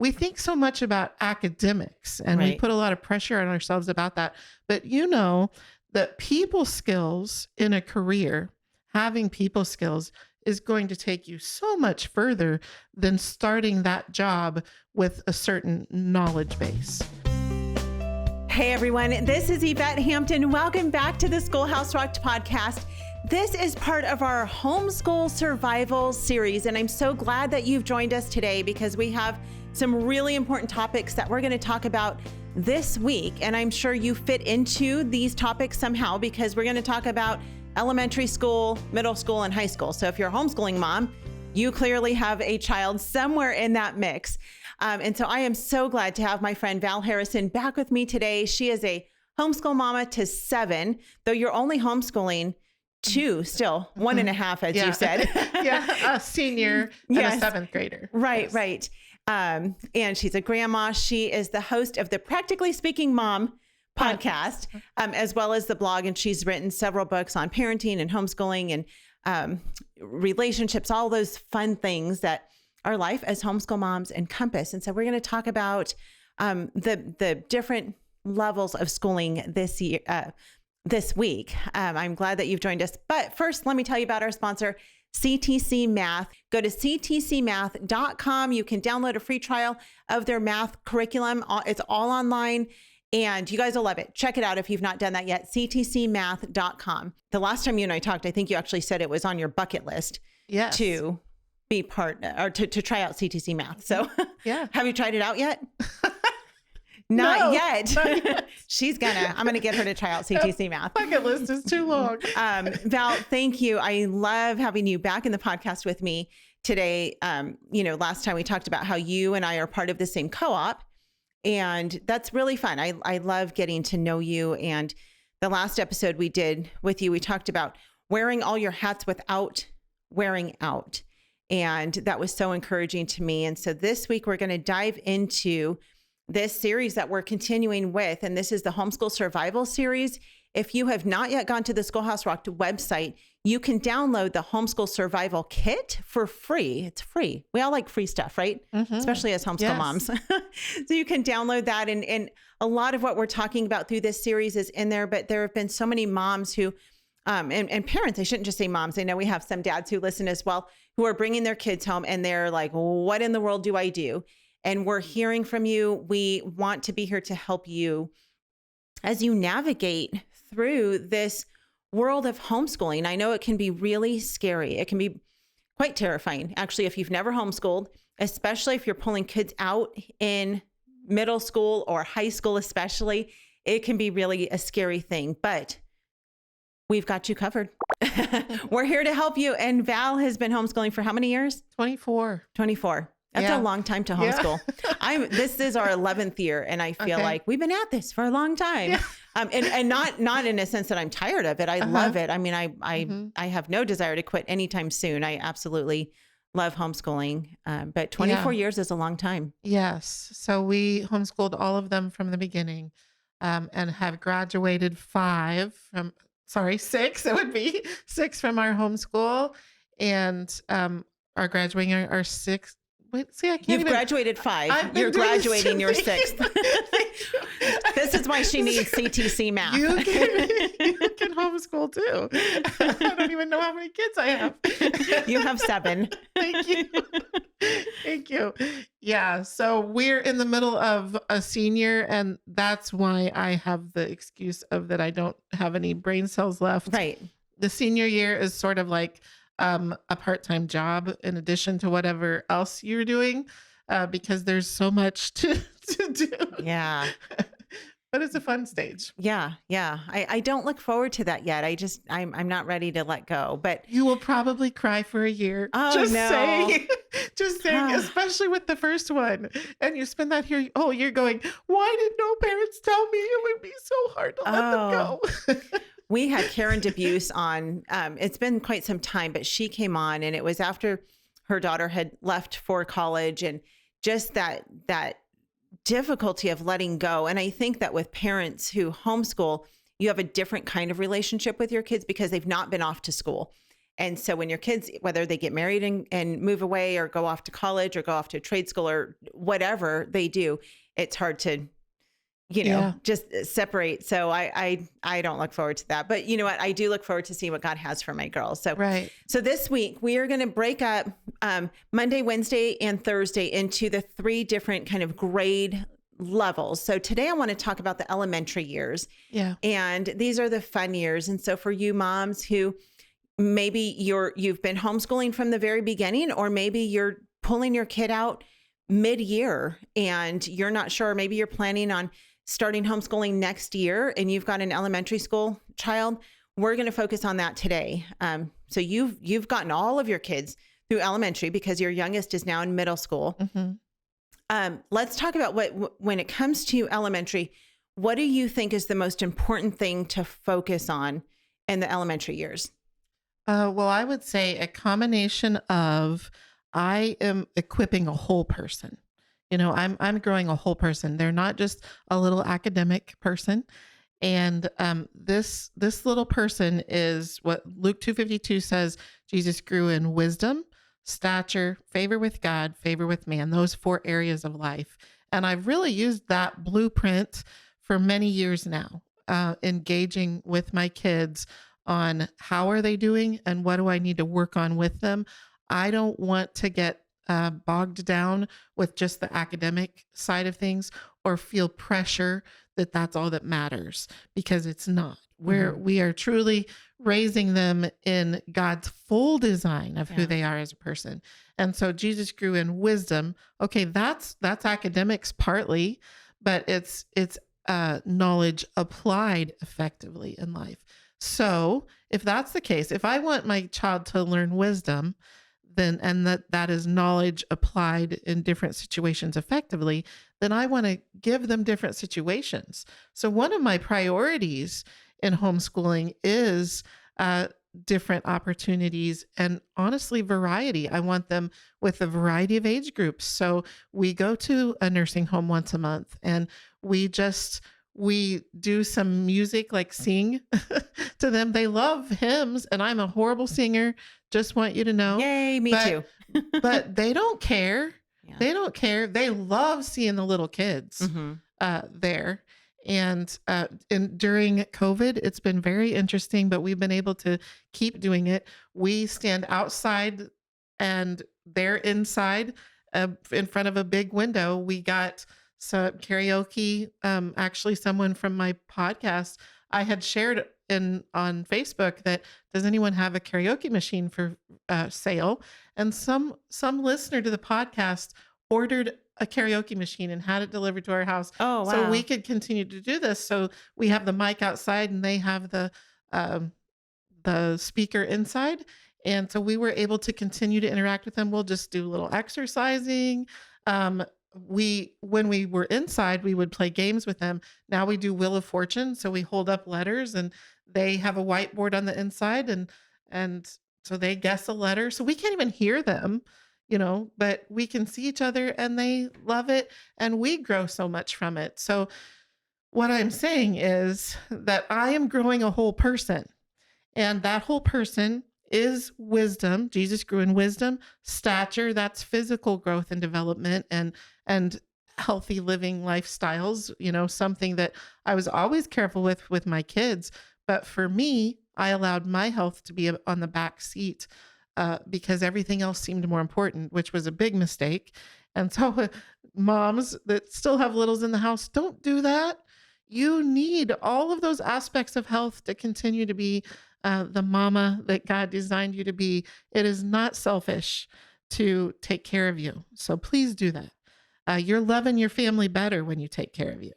we think so much about academics and we put a lot of pressure on ourselves about that. But you know that people skills in a career, having people skills is going to take you so much further than starting that job with a certain knowledge base. Hey everyone, this is Yvette Hampton. Welcome back to the Schoolhouse Rocked podcast. This is part of our Homeschool Survival Series, and I'm so glad that you've joined us today because we have some really important topics that we're going to talk about this week. And I'm sure you fit into these topics somehow because we're going to talk about elementary school, middle school, and high school. So if you're a homeschooling mom, you clearly have a child somewhere in that mix. And so I am so glad to have my friend Val Harrison back with me today. She is a homeschool mama to 7, though you're only homeschooling 2 still, 1.5, as you said. A senior and a 7th grader. Right. And she's a grandma. She is the host of the Practically Speaking Mom podcast, as well as the blog. And she's written several books on parenting and homeschooling and relationships, all those fun things that our life as homeschool moms encompass. And so we're going to talk about the different levels of schooling this year, this week. I'm glad that you've joined us. But first, let me tell you about our sponsor, CTC Math. Go to ctcmath.com. You can download a free trial of their math curriculum. It's all online and you guys will love it. Check it out if you've not done that yet, ctcmath.com. The last time you and I talked, I think you actually said it was on your bucket list to be part or to try out CTC Math. So have you tried it out yet? Not yet. I'm going to get her to try out CTC Math. Bucket list is too long. Val, thank you. I love having you back in the podcast with me today. Last time we talked about how you and I are part of the same co-op, and that's really fun. I love getting to know you. And the last episode we did with you, we talked about wearing all your hats without wearing out. And that was so encouraging to me. And so this week we're going to dive into this series that we're continuing with, and this is the Homeschool Survival Series. If you have not yet gone to the Schoolhouse Rocked website, you can download the Homeschool Survival Kit for free. It's free. We all like free stuff, right? Especially as homeschool moms. So you can download that. And a lot of what we're talking about through this series is in there, but there have been so many moms who, and parents, I shouldn't just say moms. I know we have some dads who listen as well, who are bringing their kids home and they're like, what in the world do I do? And we're hearing from you. We want to be here to help you as you navigate through this world of homeschooling. I know it can be really scary. It can be quite terrifying, actually, if you've never homeschooled, especially if you're pulling kids out in middle school or high school, especially. It can be really a scary thing, but we've got you covered. We're here to help you. And Val has been homeschooling for how many years? 24. That's a long time to homeschool. This is our 11th year, and I feel like we've been at this for a long time. And not in a sense that I'm tired of it. I love it. I mean, I have no desire to quit anytime soon. I absolutely love homeschooling. But 24 years is a long time. Yes. So we homeschooled all of them from the beginning, and have graduated 6. It would be 6 from our homeschool, and are graduating our 6th. Wait, see, I can't. You've graduated 5. You're graduating your 6th. This is why she needs CTC Math. You can homeschool too. I don't even know how many kids I have. You have 7. Thank you. Yeah. So we're in the middle of a senior, and that's why I have the excuse of that I don't have any brain cells left. Right. The senior year is sort of like a part-time job in addition to whatever else you're doing, because there's so much to do. Yeah. But it's a fun stage. Yeah. I don't look forward to that yet. I'm not ready to let go, but you will probably cry for a year. Oh, just no. saying, especially with the first one. And you spend that here. Oh, you're going, why did no parents tell me it would be so hard to let them go? We had Karen DeBuse on, it's been quite some time, but she came on, and it was after her daughter had left for college, and just that difficulty of letting go. And I think that with parents who homeschool, you have a different kind of relationship with your kids because they've not been off to school. And so when your kids, whether they get married and move away or go off to college or go off to trade school or whatever they do, it's hard to, just separate. So I don't look forward to that. But you know what? I do look forward to seeing what God has for my girls. So, so this week we are going to break up Monday, Wednesday, and Thursday into the 3 different kind of grade levels. So today I want to talk about the elementary years. Yeah. And these are the fun years. And so for you moms who maybe you've been homeschooling from the very beginning, or maybe you're pulling your kid out mid-year and you're not sure, maybe you're planning on starting homeschooling next year and you've got an elementary school child, we're going to focus on that today. So you've gotten all of your kids through elementary because your youngest is now in middle school. Mm-hmm. Let's talk about when it comes to elementary, what do you think is the most important thing to focus on in the elementary years? Well, I would say a combination of, I am equipping a whole person. I'm growing a whole person. They're not just a little academic person. And this little person is what Luke 2:52 says, Jesus grew in wisdom, stature, favor with God, favor with man, those 4 areas of life. And I've really used that blueprint for many years now, engaging with my kids on how are they doing and what do I need to work on with them. I don't want to get bogged down with just the academic side of things or feel pressure that that's all that matters, because it's not. We are truly raising them in God's full design of who they are as a person. And so Jesus grew in wisdom. Okay, that's academics partly, but it's knowledge applied effectively in life. So if that's the case, if I want my child to learn wisdom, then, and that is knowledge applied in different situations effectively, then I want to give them different situations. So one of my priorities in homeschooling is different opportunities and honestly variety. I want them with a variety of age groups. So we go to a nursing home once a month and we do some music, like sing to them. They love hymns and I'm a horrible singer. Just want you to know. Yay, me too. But they don't care. Yeah. They don't care. They love seeing the little kids there. And during COVID, it's been very interesting, but we've been able to keep doing it. We stand outside and they're inside in front of a big window. We got some karaoke. Actually, someone from my podcast, I had shared on Facebook that, does anyone have a karaoke machine for sale? And some listener to the podcast ordered a karaoke machine and had it delivered to our house. Oh, wow. So we could continue to do this. So we have the mic outside and they have the speaker inside. And so we were able to continue to interact with them. We'll just do a little exercising. When we were inside, we would play games with them. Now we do Wheel of Fortune. So we hold up letters and they have a whiteboard on the inside and so they guess a letter. So we can't even hear them, but we can see each other and they love it and we grow so much from it. So what I'm saying is that I am growing a whole person, and that whole person is wisdom. Jesus grew in wisdom, stature, that's physical growth and development and healthy living lifestyles, something that I was always careful with my kids. But for me, I allowed my health to be on the back seat because everything else seemed more important, which was a big mistake. And so moms that still have littles in the house, don't do that. You need all of those aspects of health to continue to be the mama that God designed you to be. It is not selfish to take care of you. So please do that. You're loving your family better when you take care of you.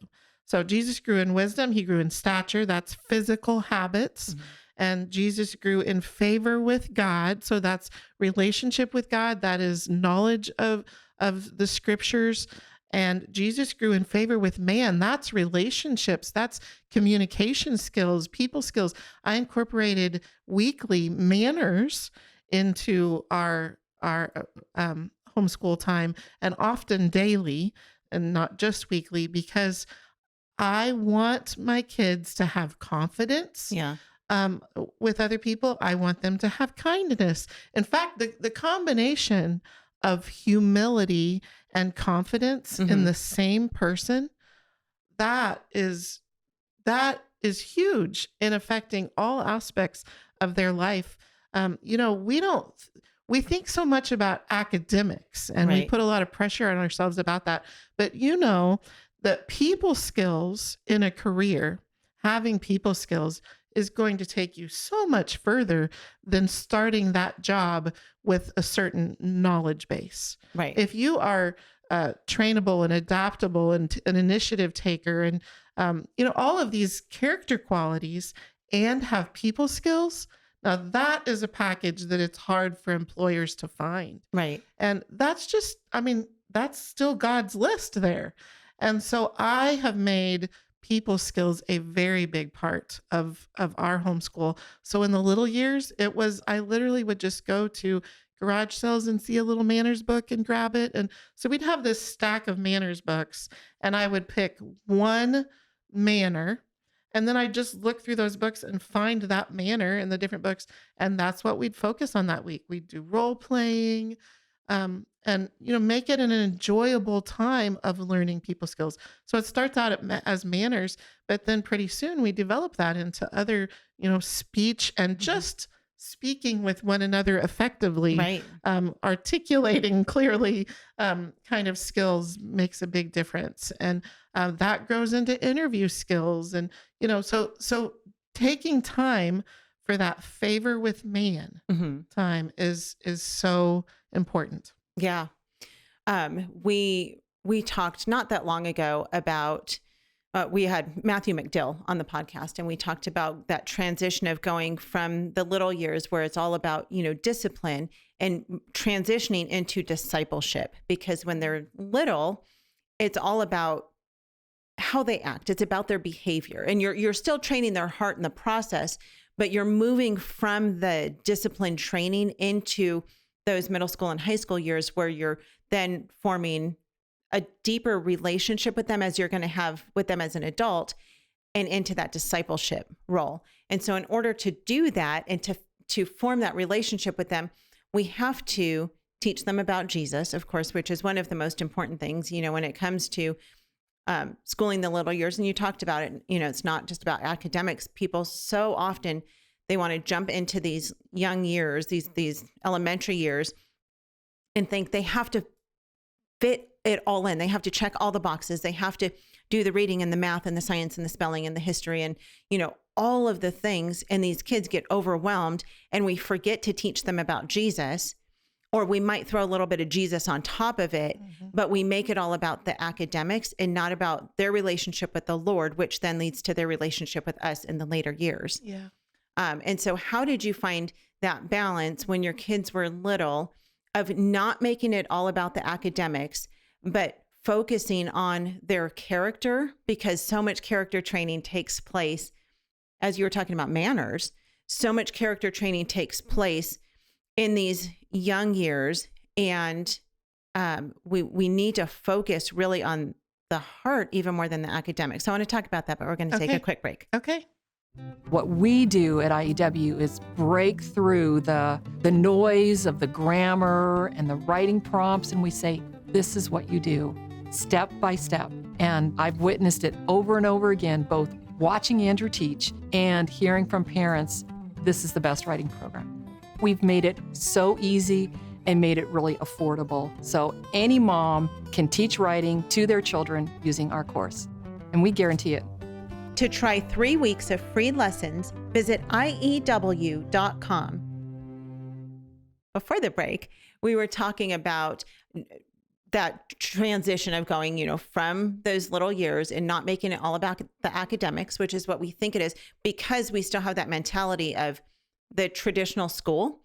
So Jesus grew in wisdom. He grew in stature. That's physical habits. Mm-hmm. And Jesus grew in favor with God. So that's relationship with God. That is knowledge of the scriptures. And Jesus grew in favor with man. That's relationships. That's communication skills, people skills. I incorporated weekly manners into our homeschool time, and often daily and not just weekly, because I want my kids to have confidence. Yeah. With other people, I want them to have kindness. In fact, the combination of humility and confidence in Mm-hmm. the same person, that is that is huge in affecting all aspects of their life. We don't, we think so much about academics and we Right. put a lot of pressure on ourselves about that. But that people skills in a career, having people skills is going to take you so much further than starting that job with a certain knowledge base. Right. If you are trainable and adaptable and an initiative taker and all of these character qualities and have people skills. Now that is a package that it's hard for employers to find. Right. And that's just, that's still God's list there. And so I have made people skills a very big part of our homeschool. So in the little years, I literally would just go to garage sales and see a little manners book and grab it. And so we'd have this stack of manners books and I would pick one manner. And then I just look through those books and find that manner in the different books. And that's what we'd focus on that week. We'd do role playing, and make it an enjoyable time of learning people skills. So it starts out as manners, but then pretty soon we develop that into other, speech and just speaking with one another effectively, Right. Articulating clearly, kind of skills makes a big difference. And that grows into interview skills. And, so taking time for that favor with man Mm-hmm. time is so important. Yeah. We talked not that long ago about, we had Matthew McDill on the podcast, and we talked about that transition of going from the little years where it's all about, discipline and transitioning into discipleship, because when they're little, it's all about how they act. It's about their behavior, and you're still training their heart in the process, but you're moving from the discipline training into those middle school and high school years where you're then forming a deeper relationship with them as you're going to have with them as an adult, and into that discipleship role. And so in order to do that and to form that relationship with them, we have to teach them about Jesus, of course, which is one of the most important things, when it comes to schooling the little years. And you talked about it, it's not just about academics. People so often, they want to jump into these young years, these elementary years, and think they have to fit it all in. They have to check all the boxes. They have to do the reading and the math and the science and the spelling and the history and, all of the things. And these kids get overwhelmed, and we forget to teach them about Jesus, or we might throw a little bit of Jesus on top of it, but we make it all about the academics and not about their relationship with the Lord, which then leads to their relationship with us in the later years. Yeah. And so how did you find that balance when your kids were little of not making it all about the academics, but focusing on their character? Because so much character training takes place, as you were talking about manners, so much character training takes place in these young years. And we need to focus really on the heart even more than the academics. So I want to talk about that, but we're going to take a quick break. Okay. What we do at IEW is break through the noise of the grammar and the writing prompts, and we say, this is what you do, step by step. And I've witnessed it over and over again, both watching Andrew teach and hearing from parents, this is the best writing program. We've made it so easy and made it really affordable. So any mom can teach writing to their children using our course, and we guarantee it. To try 3 weeks of free lessons, visit IEW.com. Before the break, we were talking about that transition of going, from those little years and not making it all about the academics, which is what we think it is, because we still have that mentality of the traditional school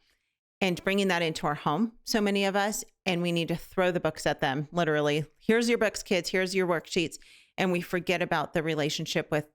and bringing that into our home, so many of us, and we need to throw the books at them, literally. Here's your books, kids. Here's your worksheets. And we forget about the relationship with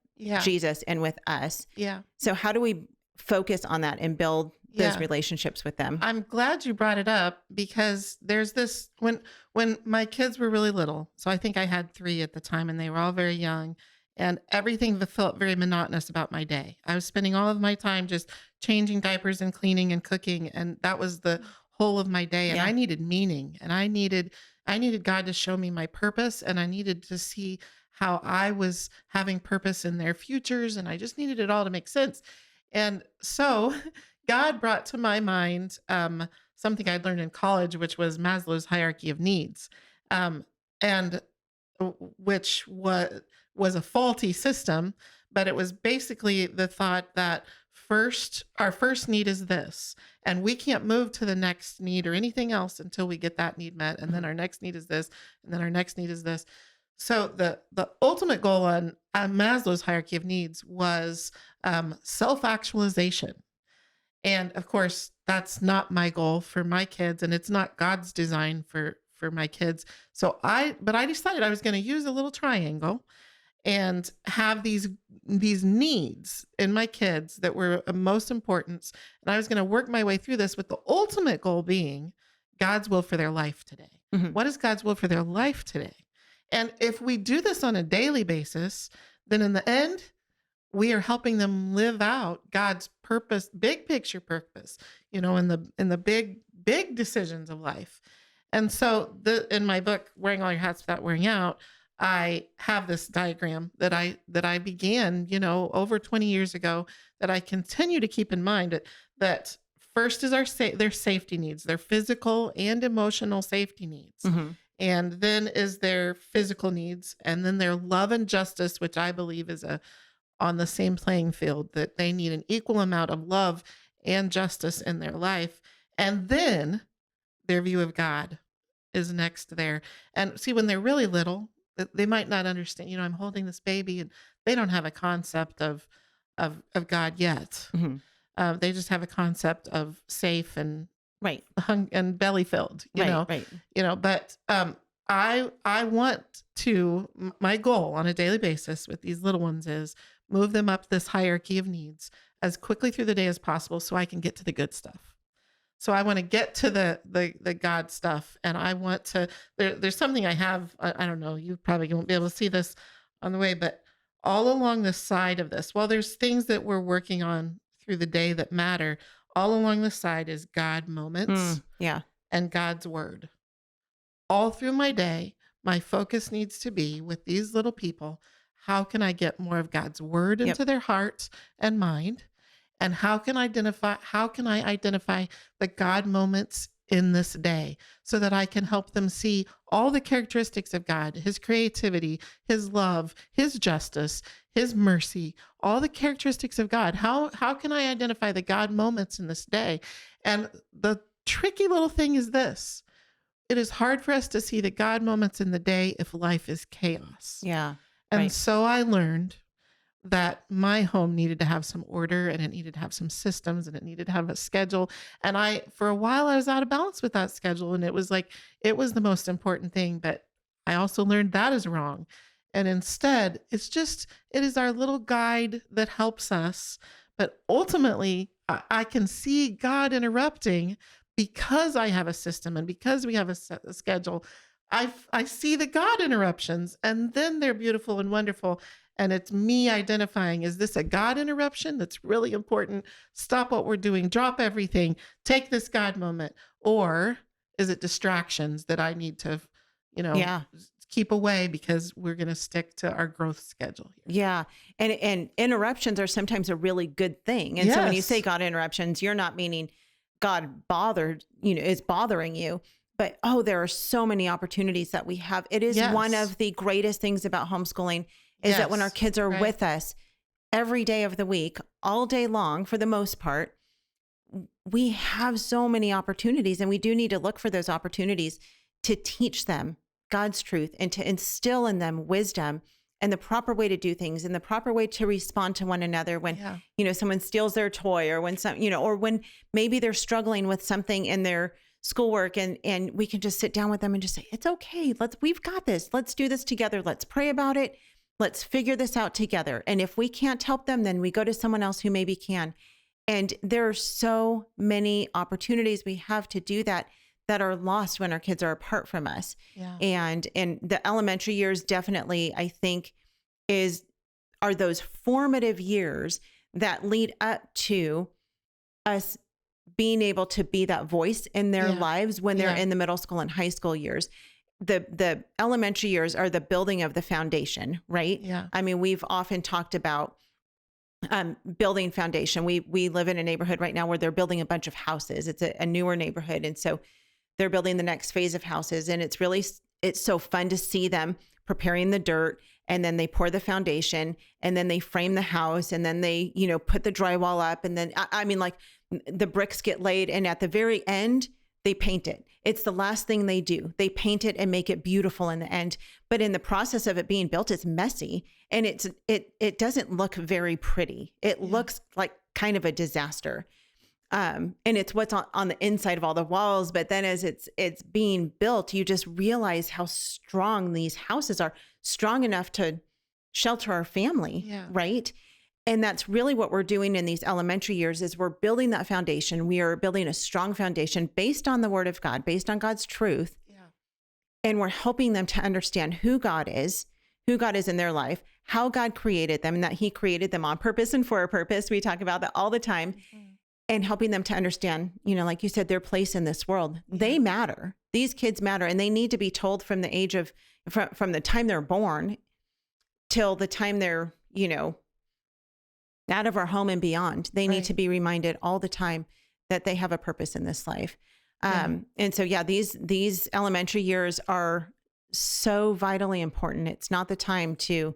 Jesus and with us. Yeah. So how do we focus on that and build those relationships with them? I'm glad you brought it up, because there's this, when my kids were really little, so I think I had 3 at the time and they were all very young. and everything felt very monotonous about my day. I was spending all of my time just changing diapers and cleaning and cooking, and that was the whole of my day. And Yeah. I needed meaning, and I needed God to show me my purpose, and I needed to see how I was having purpose in their futures, and I just needed it all to make sense. And so God brought to my mind something I'd learned in college, which was Maslow's hierarchy of needs, and which was a faulty system, but it was basically the thought that our first need is this, and we can't move to the next need or anything else until we get that need met, and then our next need is this, and then our next need is this. So the ultimate goal on Maslow's hierarchy of needs was self-actualization. And of course, that's not my goal for my kids, and it's not God's design for my kids. But I decided I was going to use a little triangle and have these needs in my kids that were of most importance. And I was going to work my way through this with the ultimate goal being God's will for their life today. Mhm. What is God's will for their life today? And if we do this on a daily basis, then in the end, we are helping them live out God's purpose, big picture purpose, in the big decisions of life. And so in my book, Wearing All Your Hats Without Wearing Out, I have this diagram that I began, over 20 years ago, that I continue to keep in mind that first is their safety needs, their physical and emotional safety needs. Mm-hmm. And then is their physical needs, and then their love and justice, which I believe is on the same playing field, that they need an equal amount of love and justice in their life. And then their view of God is next there. And see, when they're really little, they might not understand, I'm holding this baby, and they don't have a concept of God yet. Mm-hmm. They just have a concept of safe and Right. and belly filled, Right. but I want to, my goal on a daily basis with these little ones is move them up this hierarchy of needs as quickly through the day as possible so I can get to the good stuff. So I want to get to the God stuff, and I want to, there's something I have, I don't know, you probably won't be able to see this on the way, but all along the side of this, well, there's things that we're working on through the day that matter. All along the side is God moments Yeah. and God's word. All through my day, my focus needs to be with these little people. How can I get more of God's word into their hearts and mind? And how can I identify the God moments in this day so that I can help them see all the characteristics of God, his creativity, his love, his justice, his mercy, all the characteristics of God. How can I identify the God moments in this day? And the tricky little thing is this. It is hard for us to see the God moments in the day if life is chaos. Yeah. And so I learned that my home needed to have some order, and it needed to have some systems, and it needed to have a schedule. And for a while, I was out of balance with that schedule. And it was the most important thing, but I also learned that is wrong. And instead, it is our little guide that helps us. But ultimately, I can see God interrupting because I have a system and because we have a schedule. I see the God interruptions, and then they're beautiful and wonderful. And it's me identifying, is this a God interruption that's really important? Stop what we're doing, drop everything, take this God moment. Or is it distractions that I need to, keep away because we're going to stick to our growth schedule here? Yeah. And interruptions are sometimes a really good thing. And so when you say God interruptions, you're not meaning God is bothering you. But, there are so many opportunities that we have. It is one of the greatest things about homeschooling is that when our kids are with us every day of the week, all day long, for the most part, we have so many opportunities, and we do need to look for those opportunities to teach them God's truth and to instill in them wisdom and the proper way to do things and the proper way to respond to one another when, someone steals their toy, or when or when maybe they're struggling with something in their schoolwork, and we can just sit down with them and just say, it's okay. We've got this. Let's do this together. Let's pray about it. Let's figure this out together. And if we can't help them, then we go to someone else who maybe can. And there are so many opportunities we have to do that are lost when our kids are apart from us. Yeah. And in the elementary years, definitely, I think is are those formative years that lead up to us being able to be that voice in their lives when they're in the middle school and high school years. The elementary years are the building of the foundation, right? Yeah. I mean, we've often talked about building foundation. We live in a neighborhood right now where they're building a bunch of houses. It's a newer neighborhood. And so they're building the next phase of houses. And it's so fun to see them preparing the dirt, and then they pour the foundation, and then they frame the house, and then they, put the drywall up. And then, I mean, like the bricks get laid, and at the very end, they paint it. It's the last thing they do. They paint it and make it beautiful in the end. But in the process of it being built, it's messy, and it doesn't look very pretty. It looks like kind of a disaster. And it's what's on the inside of all the walls. But then as it's being built, you just realize how strong these houses are, strong enough to shelter our family, right? And that's really what we're doing in these elementary years is we're building that foundation. We are building a strong foundation based on the word of God, based on God's truth. Yeah. And we're helping them to understand who God is in their life, how God created them, and that he created them on purpose and for a purpose. We talk about that all the time. Mm-hmm. And helping them to understand, like you said, their place in this world. They matter. These kids matter, and they need to be told from the age of, from the time they're born till the time they're, out of our home and beyond. They need to be reminded all the time that they have a purpose in this life. And so, these elementary years are so vitally important. It's not the time to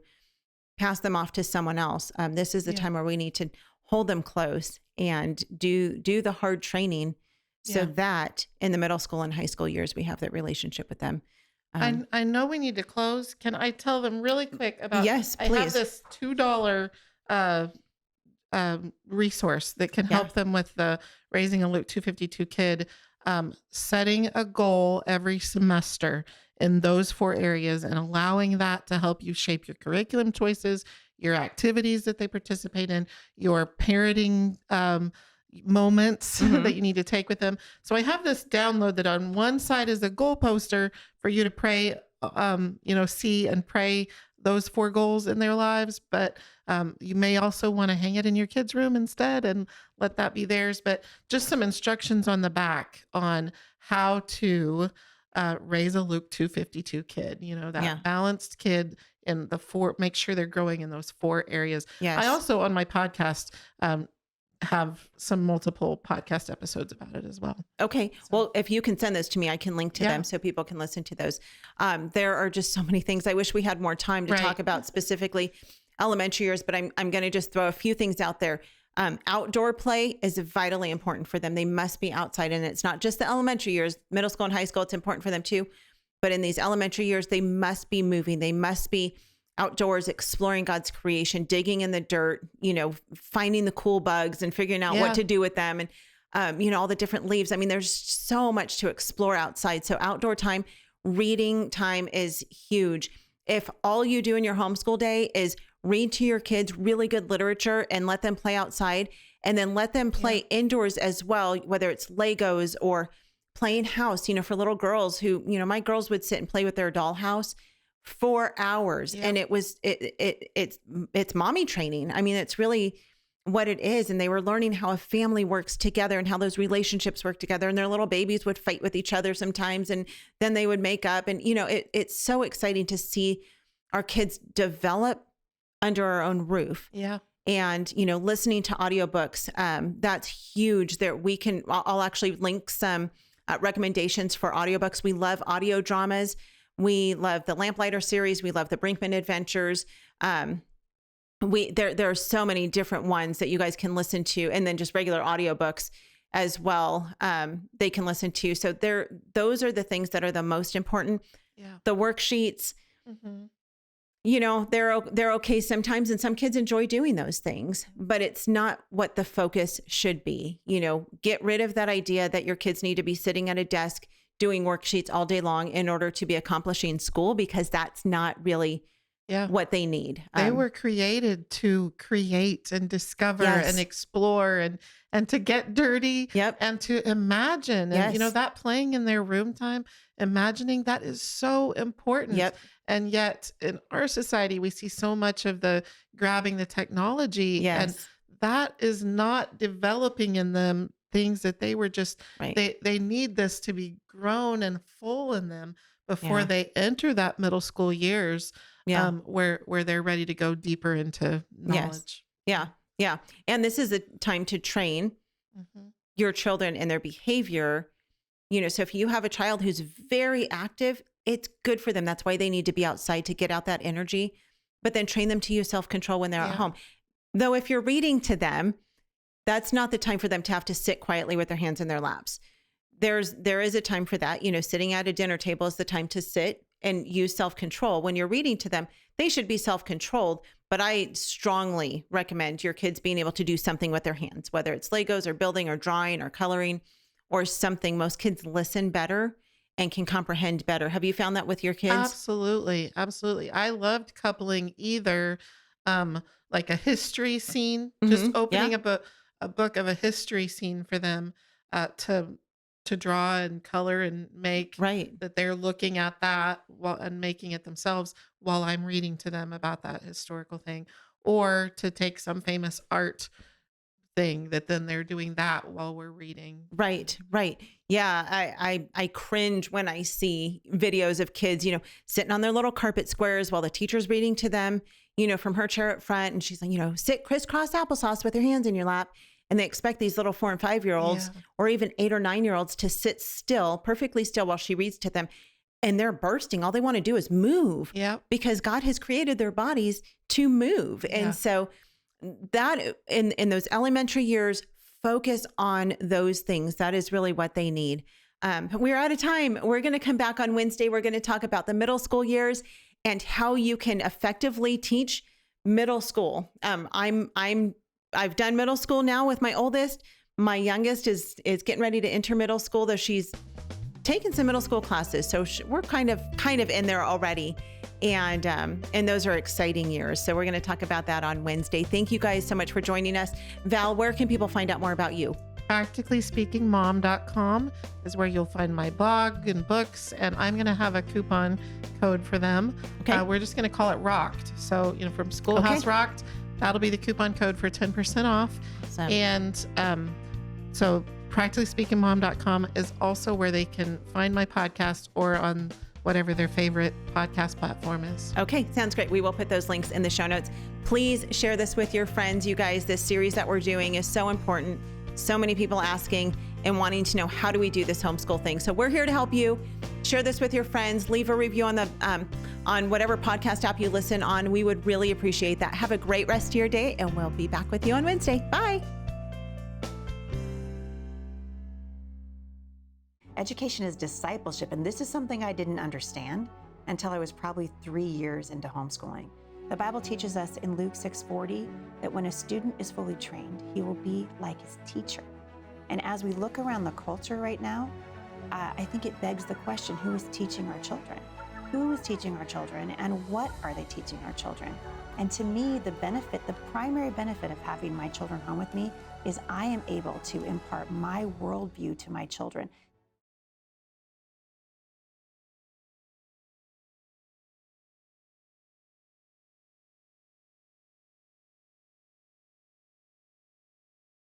pass them off to someone else. This is the time where we need to hold them close and do the hard training so that in the middle school and high school years, we have that relationship with them. I know we need to close. Can I tell them really quick about, yes, please. I have this $2 resource that can help them with the Raising a Luke 252 kid, setting a goal every semester in those 4 areas and allowing that to help you shape your curriculum choices, your activities that they participate in, your parenting moments that you need to take with them. So I have this download that on one side is a goal poster for you to pray, see and pray those 4 goals in their lives. But you may also want to hang it in your kids' room instead and let that be theirs. But just some instructions on the back on how to raise a Luke 252 kid, that balanced kid in the 4, make sure they're growing in those 4 areas. Yes. I also, on my podcast, have some multiple podcast episodes about it as well. Okay. So. Well, if you can send those to me, I can link to them so people can listen to those. There are just so many things. I wish we had more time to talk about specifically elementary years, but I'm going to just throw a few things out there. Outdoor play is vitally important for them. They must be outside, and it's not just the elementary years, middle school and high school. It's important for them too. But in these elementary years, they must be moving. They must be outdoors, exploring God's creation, digging in the dirt, finding the cool bugs and figuring out what to do with them. And, all the different leaves. I mean, there's so much to explore outside. So outdoor time, reading time is huge. If all you do in your homeschool day is read to your kids really good literature and let them play outside, and then let them play indoors as well, whether it's Legos or playing house, for little girls who, my girls would sit and play with their dollhouse 4 hours. And it's mommy training. I mean, it's really what it is. And they were learning how a family works together and how those relationships work together. And their little babies would fight with each other sometimes, and then they would make up. And, it's so exciting to see our kids develop under our own roof. Yeah. And, listening to audiobooks, that's huge. I'll actually link some recommendations for audiobooks. We love audio dramas. We love the Lamplighter series. We love the Brinkman Adventures. There are so many different ones that you guys can listen to, and then just regular audiobooks as well. They can listen to. So those are the things that are the most important. Yeah. The worksheets, they're okay sometimes, and some kids enjoy doing those things, but it's not what the focus should be. Get rid of that idea that your kids need to be sitting at a desk doing worksheets all day long in order to be accomplishing school, because that's not really what they need. They were created to create and discover and explore and to get dirty and to imagine. And, that playing in their room time, imagining, that is so important. And yet in our society, we see so much of the grabbing the technology, and Yes. that is not developing in them things that they were just, Right. they need this to be grown and full in them before Yeah. they enter that middle school years, Yeah. where they're ready to go deeper into Yes. knowledge. Yeah. Yeah. And this is a time to train Mhm. your children in their behavior. So if you have a child who's very active, it's good for them. That's why they need to be outside to get out that energy, but then train them to use self-control when they're at Yeah. home. Though if you're reading to them, that's not the time for them to have to sit quietly with their hands in their laps. There is a time for that. Sitting at a dinner table is the time to sit and use self-control. When you're reading to them, they should be self-controlled, but I strongly recommend your kids being able to do something with their hands, whether it's Legos or building or drawing or coloring or something. Most kids listen better and can comprehend better. Have you found that with your kids? Absolutely. Absolutely. I loved coupling either like a history scene, just Yeah. opening up a book of a history scene for them to draw and color and make, Right. that they're looking at that while and making it themselves while I'm reading to them about that historical thing, or to take some famous art thing that then they're doing that while we're reading. Right, right. Yeah, I cringe when I see videos of kids, sitting on their little carpet squares while the teacher's reading to them, from her chair up front, and she's like, sit crisscross applesauce with your hands in your lap. And they expect these little 4 and 5-year-olds Yeah. or even 8 or 9-year-olds to sit still, perfectly still while she reads to them. And they're bursting. All they want to do is move Yep. because God has created their bodies to move. Yeah. And so that in those elementary years, focus on those things. That is really what they need. We're out of time. We're going to come back on Wednesday. We're going to talk about the middle school years and how you can effectively teach middle school. I've done middle school now with my oldest. My youngest is getting ready to enter middle school, though she's taken some middle school classes. So we're kind of in there already. And those are exciting years. So we're going to talk about that on Wednesday. Thank you guys so much for joining us. Val, where can people find out more about you? PracticallySpeakingMom.com is where you'll find my blog and books, and I'm going to have a coupon code for them. Okay. We're just going to call it Rocked. So, from Schoolhouse Rocked, that'll be the coupon code for 10% off. Awesome. And so PracticallySpeakingMom.com is also where they can find my podcast or on whatever their favorite podcast platform is. Okay, sounds great. We will put those links in the show notes. Please share this with your friends. You guys, this series that we're doing is so important. So many people asking and wanting to know, how do we do this homeschool thing? So we're here to help you. Share this with your friends. Leave a review on the on whatever podcast app you listen on. We would really appreciate that. Have a great rest of your day, and we'll be back with you on Wednesday. Bye. Education is discipleship, and this is something I didn't understand until I was probably 3 years into homeschooling. The Bible teaches us in Luke 6:40 that when a student is fully trained, he will be like his teacher. And as we look around the culture right now, I think it begs the question, who is teaching our children? Who is teaching our children, and what are they teaching our children? And to me, the primary benefit of having my children home with me is I am able to impart my worldview to my children